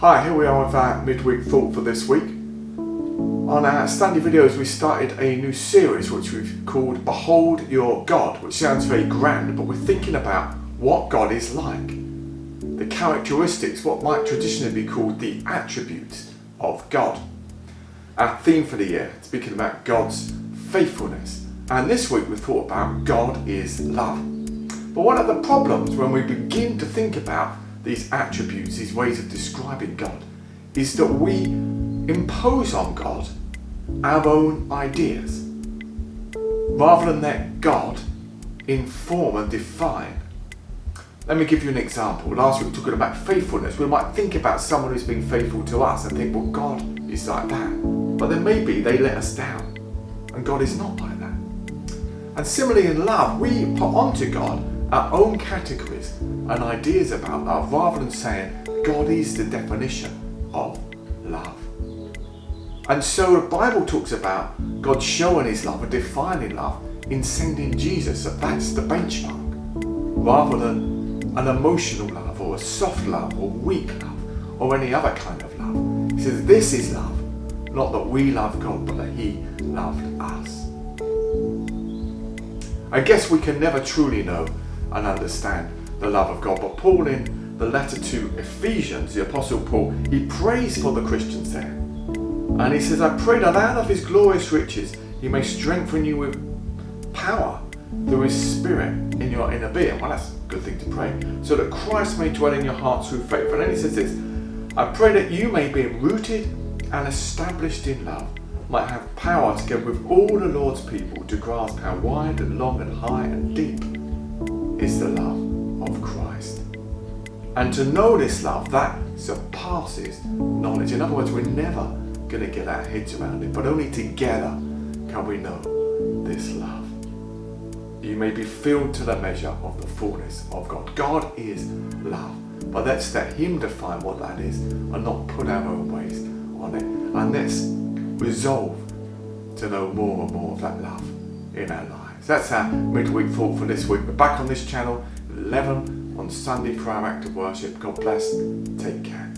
Hi, here we are with our midweek thought for this week. On our Sunday videos we started a new series which we've called Behold Your God, which sounds very grand, but we're thinking about what God is like. The characteristics, what might traditionally be called the attributes of God. Our theme for the year, speaking about God's faithfulness. And this week we thought about God is love. But one of the problems when we begin to think about these attributes, these ways of describing God, is that we impose on God our own ideas rather than let God inform and define. Let me give you an example. Last week we were talking about faithfulness. We might think about someone who's been faithful to us and think, well, God is like that. But then maybe they let us down and God is not like that. And similarly in love, we put onto God our own categories and ideas about love rather than saying God is the definition of love. And so the Bible talks about God showing his love and defining love in sending Jesus, that that's the benchmark, rather than an emotional love or a soft love or weak love or any other kind of love. He says this is love, not that we love God but that he loved us. I guess we can never truly know and understand the love of God, but Paul in the letter to Ephesians, the Apostle Paul, he prays for the Christians there. And he says, I pray that out of his glorious riches he may strengthen you with power through his Spirit in your inner being. Well, that's a good thing to pray. So that Christ may dwell in your hearts through faith. And then he says this, I pray that you may be rooted and established in love, might have power together with all the Lord's people to grasp how wide and long and high and deep is the love of Christ. And to know this love, that surpasses knowledge. In other words, we're never going to get our heads around it, but only together can we know this love. You may be filled to the measure of the fullness of God. God is love, but let's let him define what that is and not put our own ways on it. And let's resolve to know more and more of that love in our lives. That's our midweek thought for this week. We're back on this channel 11 on Sunday for our act of worship. God bless. Take care.